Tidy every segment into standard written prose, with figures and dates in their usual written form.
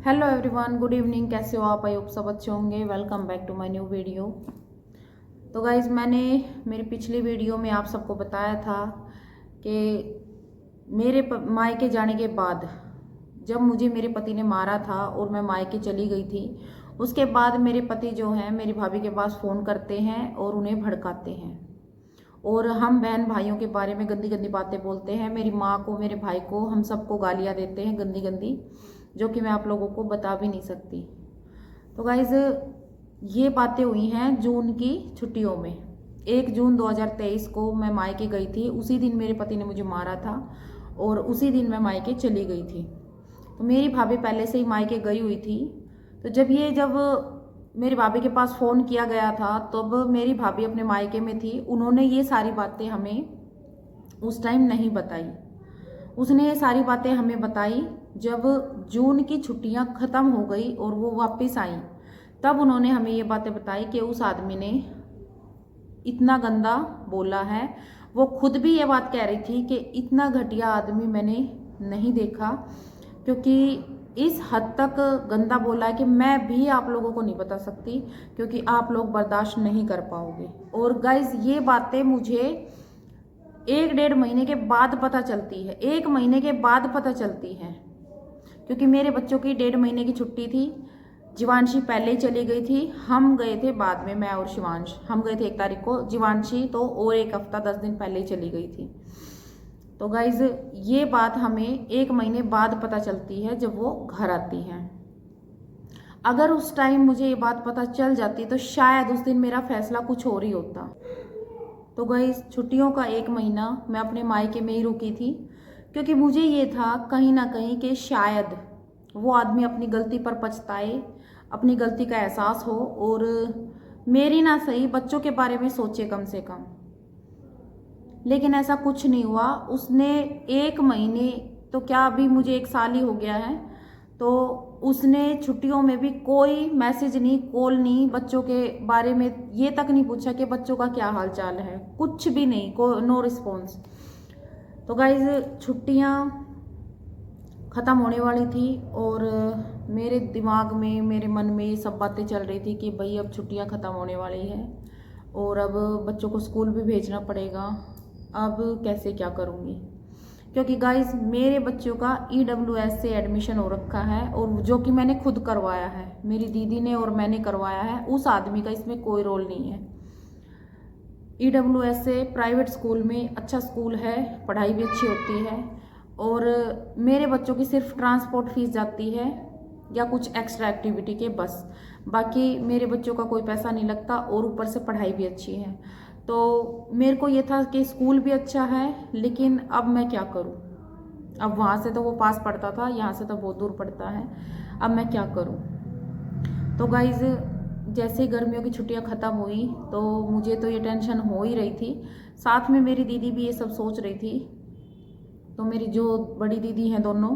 Hello everyone, good evening. कैसे हो आप? आई होप सब अच्छे होंगे। Welcome back to my new video. तो गाइज़, मैंने मेरी पिछली वीडियो में आप सबको बताया था कि मेरे मायके जाने के बाद जब मुझे मेरे पति ने मारा था और मैं मायके चली गई थी, उसके बाद मेरे पति जो हैं मेरी भाभी के पास फ़ोन करते हैं और उन्हें भड़काते हैं और हम बहन भाइयों के बारे में गंदी गंदी बातें बोलते हैं। मेरी माँ को, मेरे भाई को, हम सबको गालियाँ देते हैं गंदी गंदी, जो कि मैं आप लोगों को बता भी नहीं सकती। तो गाइज़, ये बातें हुई हैं जून की छुट्टियों में। 1 जून 2023 को मैं मायके गई थी। उसी दिन मेरे पति ने मुझे मारा था और उसी दिन मैं मायके चली गई थी। तो मेरी भाभी पहले से ही मायके गई हुई थी। तो जब मेरी भाभी के पास फ़ोन किया गया था तब मेरी भाभी अपने मायके में थी। उन्होंने ये सारी बातें हमें उस टाइम नहीं बताई। उसने ये सारी बातें हमें बताई जब जून की छुट्टियां ख़त्म हो गई और वो वापस आई, तब उन्होंने हमें ये बातें बताई कि उस आदमी ने इतना गंदा बोला है। वो खुद भी ये बात कह रही थी कि इतना घटिया आदमी मैंने नहीं देखा, क्योंकि इस हद तक गंदा बोला है कि मैं भी आप लोगों को नहीं बता सकती, क्योंकि आप लोग बर्दाश्त नहीं कर पाओगे। और गाइज, ये बातें मुझे 1-1.5 महीने के बाद पता चलती है। 1 महीने के बाद पता चलती है, क्योंकि मेरे बच्चों की 1.5 महीने की छुट्टी थी। जीवांशी पहले ही चली गई थी, हम गए थे बाद में। मैं और शिवांश हम गए थे 1 तारीख को, जीवांशी तो और 1 हफ्ता 10 दिन पहले ही चली गई थी। तो गाइज, ये बात हमें 1 महीने बाद पता चलती है जब वो घर आती हैं। अगर उस टाइम मुझे ये बात पता चल जाती तो शायद उस दिन मेरा फैसला कुछ और ही होता। तो गाइस, छुट्टियों का 1 महीना मैं अपने मायके में ही रुकी थी, क्योंकि मुझे ये था कहीं ना कहीं कि शायद वो आदमी अपनी गलती पर पछताए, अपनी गलती का एहसास हो और मेरी ना सही बच्चों के बारे में सोचे कम से कम। लेकिन ऐसा कुछ नहीं हुआ। उसने 1 महीने तो क्या, अभी मुझे 1 साल ही हो गया है, तो उसने छुट्टियों में भी कोई मैसेज नहीं, कॉल नहीं, बच्चों के बारे में ये तक नहीं पूछा कि बच्चों का क्या हाल चाल है, कुछ भी नहीं, नो रिस्पॉन्स। तो गाइज, छुट्टियां ख़त्म होने वाली थी और मेरे दिमाग में, मेरे मन में ये सब बातें चल रही थी कि भाई अब छुट्टियां ख़त्म होने वाली है और अब बच्चों को स्कूल भी भेजना पड़ेगा। अब कैसे क्या करूँगी, क्योंकि गाइज मेरे बच्चों का EWS से एडमिशन हो रखा है और जो कि मैंने खुद करवाया है, मेरी दीदी ने और मैंने करवाया है। उस आदमी का इसमें कोई रोल नहीं है। EWS से प्राइवेट स्कूल में, अच्छा स्कूल है, पढ़ाई भी अच्छी होती है और मेरे बच्चों की सिर्फ ट्रांसपोर्ट फीस जाती है या कुछ एक्स्ट्रा एक्टिविटी के, बस। बाकी मेरे बच्चों का कोई पैसा नहीं लगता और ऊपर से पढ़ाई भी अच्छी है। तो मेरे को ये था कि स्कूल भी अच्छा है, लेकिन अब मैं क्या करूं? अब वहाँ से तो वो पास पड़ता था, यहाँ से तो बहुत दूर पड़ता है। अब मैं क्या करूं? तो गाइज, जैसे गर्मियों की छुट्टियां ख़त्म हुई तो मुझे तो ये टेंशन हो ही रही थी, साथ में मेरी दीदी भी ये सब सोच रही थी। तो मेरी जो बड़ी दीदी हैं दोनों,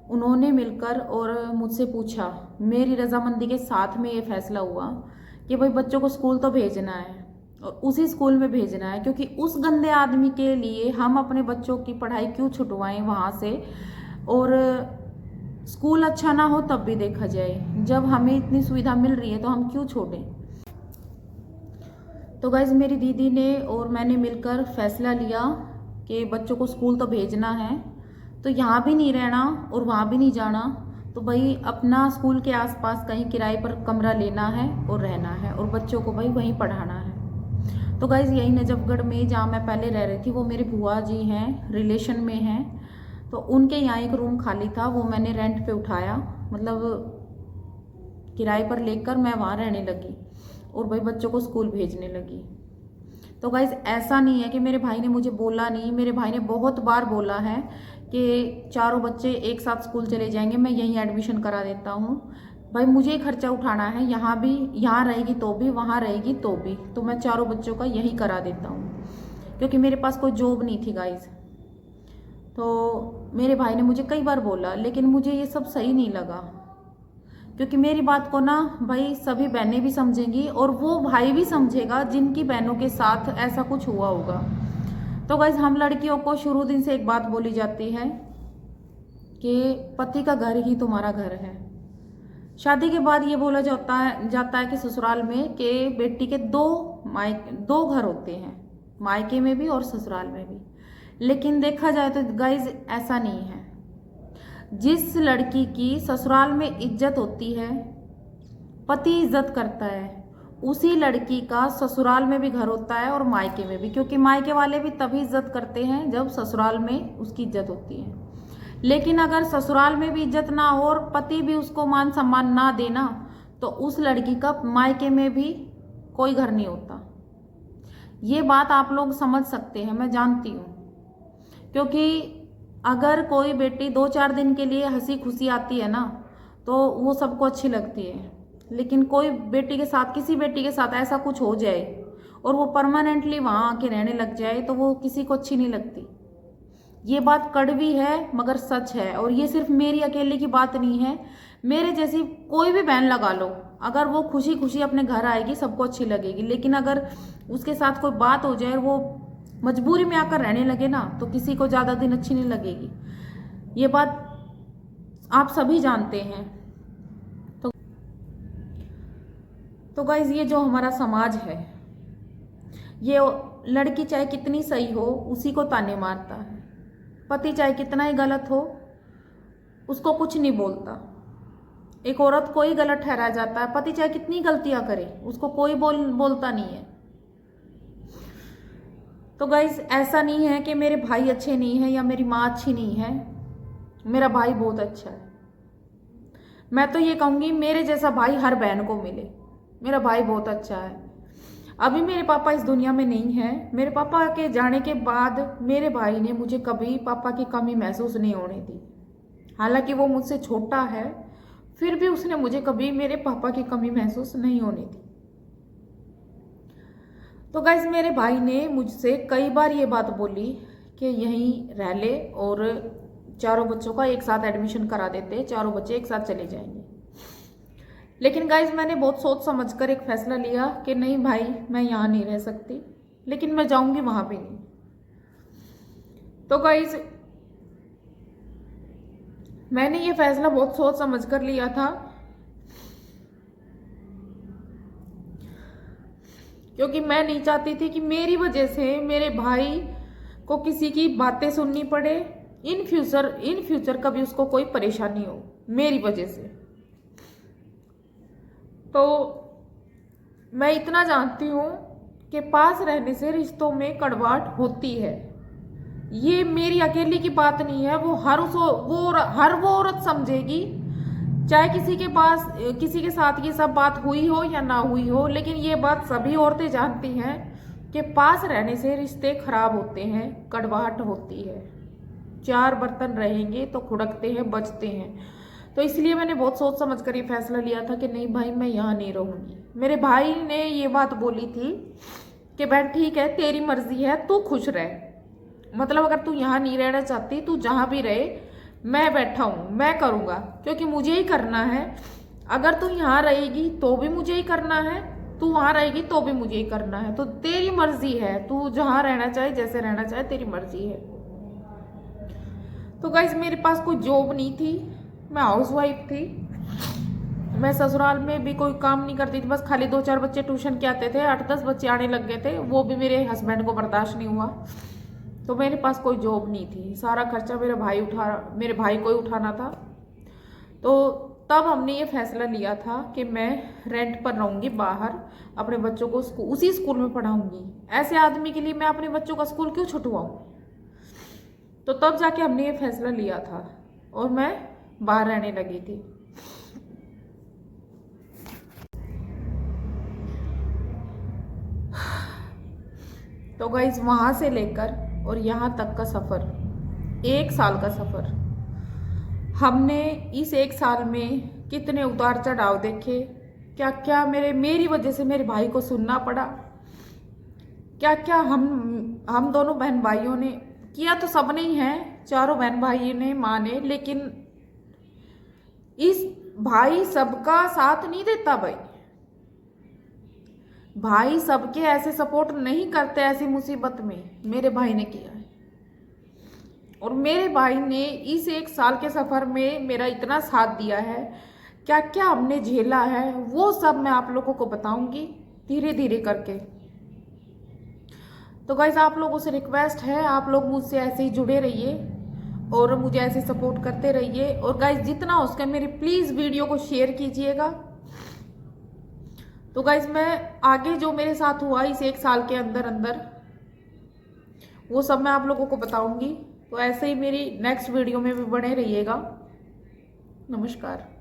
उन्होंने मिलकर और मुझसे पूछा, मेरी रजामंदी के साथ में ये फैसला हुआ कि भाई बच्चों को स्कूल तो भेजना है और उसी स्कूल में भेजना है, क्योंकि उस गंदे आदमी के लिए हम अपने बच्चों की पढ़ाई क्यों छुटवाएं वहाँ से, और स्कूल अच्छा ना हो तब भी देखा जाए। जब हमें इतनी सुविधा मिल रही है तो हम क्यों छोड़ें। तो गाइज, मेरी दीदी ने और मैंने मिलकर फैसला लिया कि बच्चों को स्कूल तो भेजना है, तो यहाँ भी नहीं रहना और वहाँ भी नहीं जाना, तो भाई अपना स्कूल के आसपास कहीं किराए पर कमरा लेना है और रहना है और बच्चों को भाई वहीं पढ़ाना है। तो गाइज, यही नजफगढ़ में जहाँ मैं पहले रह रही थी, वो मेरी बुआ जी हैं, रिलेशन में हैं, तो उनके यहाँ एक रूम खाली था, वो मैंने रेंट पे उठाया, मतलब किराए पर लेकर मैं वहाँ रहने लगी और भाई बच्चों को स्कूल भेजने लगी। तो गाइज, ऐसा नहीं है कि मेरे भाई ने मुझे बोला नहीं, मेरे भाई ने बहुत बार बोला है कि चारों बच्चे एक साथ स्कूल चले जाएंगे, मैं यहीं एडमिशन करा देता हूँ। भाई मुझे खर्चा उठाना है, यहाँ भी, यहाँ रहेगी तो भी, वहाँ रहेगी तो भी, तो मैं चारों बच्चों का यहीं करा देता हूँ, क्योंकि मेरे पास कोई जॉब नहीं थी गाइज। तो मेरे भाई ने मुझे कई बार बोला, लेकिन मुझे ये सब सही नहीं लगा, क्योंकि मेरी बात को ना भाई सभी बहनें भी समझेंगी और वो भाई भी समझेगा जिनकी बहनों के साथ ऐसा कुछ हुआ होगा। तो गाइज, हम लड़कियों को शुरू दिन से एक बात बोली जाती है कि पति का घर ही तुम्हारा घर है। शादी के बाद ये बोला जाता है कि ससुराल में कि बेटी के दो घर होते हैं, मायके में भी और ससुराल में भी। लेकिन देखा जाए तो गाइज ऐसा नहीं है। जिस लड़की की ससुराल में इज्जत होती है, पति इज्जत करता है, उसी लड़की का ससुराल में भी घर होता है और मायके में भी, क्योंकि मायके वाले भी तभी इज्जत करते हैं जब ससुराल में उसकी इज्जत होती है। लेकिन अगर ससुराल में भी इज्जत ना हो और पति भी उसको मान सम्मान ना देना, तो उस लड़की का मायके में भी कोई घर नहीं होता। ये बात आप लोग समझ सकते हैं, मैं जानती हूँ। क्योंकि अगर कोई बेटी 2-4 दिन के लिए हंसी खुशी आती है ना, तो वो सबको अच्छी लगती है। लेकिन कोई बेटी के साथ, किसी बेटी के साथ ऐसा कुछ हो जाए और वो परमानेंटली वहाँ आके रहने लग जाए, तो वो किसी को अच्छी नहीं लगती। ये बात कड़वी है मगर सच है। और ये सिर्फ मेरी अकेले की बात नहीं है, मेरे जैसी कोई भी बहन लगा लो, अगर वो खुशी खुशी अपने घर आएगी सबको अच्छी लगेगी। लेकिन अगर उसके साथ कोई बात हो जाए और वो मजबूरी में आकर रहने लगे ना, तो किसी को ज़्यादा दिन अच्छी नहीं लगेगी। ये बात आप सभी जानते हैं। तो गाइज, ये जो हमारा समाज है, ये लड़की चाहे कितनी सही हो उसी को ताने मारता है, पति चाहे कितना ही गलत हो उसको कुछ नहीं बोलता। एक औरत को ही गलत ठहराया जाता है, पति चाहे कितनी गलतियां करे उसको कोई बोलता नहीं है। तो गाइज, ऐसा नहीं है कि मेरे भाई अच्छे नहीं है या मेरी माँ अच्छी नहीं है, मेरा भाई बहुत अच्छा है। मैं तो ये कहूँगी मेरे जैसा भाई हर बहन को मिले। मेरा भाई बहुत अच्छा है। अभी मेरे पापा इस दुनिया में नहीं है। मेरे पापा के जाने के बाद मेरे भाई ने मुझे कभी पापा की कमी महसूस नहीं होने दी। हालांकि वो मुझसे छोटा है, फिर भी उसने मुझे कभी मेरे पापा की कमी महसूस नहीं होने दी। तो गाइस, मेरे भाई ने मुझसे कई बार ये बात बोली कि यहीं रह ले और चारों बच्चों का एक साथ एडमिशन करा देते, चारों बच्चे एक साथ चले जाएंगे। लेकिन गाइज, मैंने बहुत सोच समझकर एक फैसला लिया कि नहीं भाई, मैं यहाँ नहीं रह सकती, लेकिन मैं जाऊंगी वहां पे नहीं। तो गाइज, मैंने ये फैसला बहुत सोच समझकर लिया था, क्योंकि मैं नहीं चाहती थी कि मेरी वजह से मेरे भाई को किसी की बातें सुननी पड़े। इन फ्यूचर कभी उसको कोई परेशानी हो मेरी वजह से। तो मैं इतना जानती हूँ कि पास रहने से रिश्तों में कड़वाहट होती है। ये मेरी अकेली की बात नहीं है, वो हर वो औरत समझेगी, चाहे किसी के साथ ये सब बात हुई हो या ना हुई हो। लेकिन ये बात सभी औरतें जानती हैं कि पास रहने से रिश्ते खराब होते हैं, कड़वाहट होती है। 4 बर्तन रहेंगे तो खुड़कते हैं, बचते हैं। तो इसलिए मैंने बहुत सोच समझ कर ये फैसला लिया था कि नहीं भाई, मैं यहाँ नहीं रहूँगी। मेरे भाई ने ये बात बोली थी कि बहन ठीक है, तेरी मर्जी है, तू खुश रह। मतलब अगर तू यहाँ नहीं रहना चाहती, तू जहाँ भी रहे, मैं बैठा हूँ, मैं करूँगा, क्योंकि मुझे ही करना है। अगर तू यहाँ रहेगी तो भी मुझे ही करना है, तू वहाँ रहेगी तो भी मुझे ही करना है। तो तेरी मर्जी है, तू जहाँ रहना चाहे, जैसे रहना चाहे, तेरी मर्जी है। तो गाइस, मेरे पास कोई जॉब नहीं थी, मैं हाउसवाइफ थी। मैं ससुराल में भी कोई काम नहीं करती थी, बस खाली 2-4 बच्चे ट्यूशन के आते थे, 8-10 बच्चे आने लग गए थे, वो भी मेरे हस्बैंड को बर्दाश्त नहीं हुआ। तो मेरे पास कोई जॉब नहीं थी, सारा खर्चा मेरे भाई को ही उठाना था। तो तब हमने ये फैसला लिया था कि मैं रेंट पर रहूँगी बाहर, अपने बच्चों को उसी स्कूल में पढ़ाऊँगी। ऐसे आदमी के लिए मैं अपने बच्चों का स्कूल क्यों छुटवाऊँ। तो तब जाके हमने ये फैसला लिया था और मैं बाहर रहने लगी थी। तो गाइज, वहां से लेकर और यहाँ तक का सफ़र, 1 साल का सफ़र, हमने इस 1 साल में कितने उतार चढ़ाव देखे। क्या क्या मेरी वजह से मेरे भाई को सुनना पड़ा, क्या क्या हम दोनों बहन भाइयों ने किया। तो सबने ही है, चारों बहन भाई ने, माँ ने। लेकिन इस भाई सबका साथ नहीं देता। भाई सबके ऐसे सपोर्ट नहीं करते, ऐसी मुसीबत में मेरे भाई ने किया है। और मेरे भाई ने इस 1 साल के सफर में मेरा इतना साथ दिया है क्या क्या हमने झेला है वो सब मैं आप लोगों को बताऊंगी धीरे धीरे करके। तो गाइज आप लोगों से रिक्वेस्ट है, आप लोग मुझसे ऐसे ही जुड़े रहिए और मुझे ऐसे सपोर्ट करते रहिए। और गाइज जितना हो सके मेरी प्लीज वीडियो को शेयर कीजिएगा। तो गाइज मैं आगे जो मेरे साथ हुआ इस 1 साल के अंदर अंदर वो सब मैं आप लोगों को बताऊंगी। तो ऐसे ही मेरी नेक्स्ट वीडियो में भी बने रहिएगा। नमस्कार।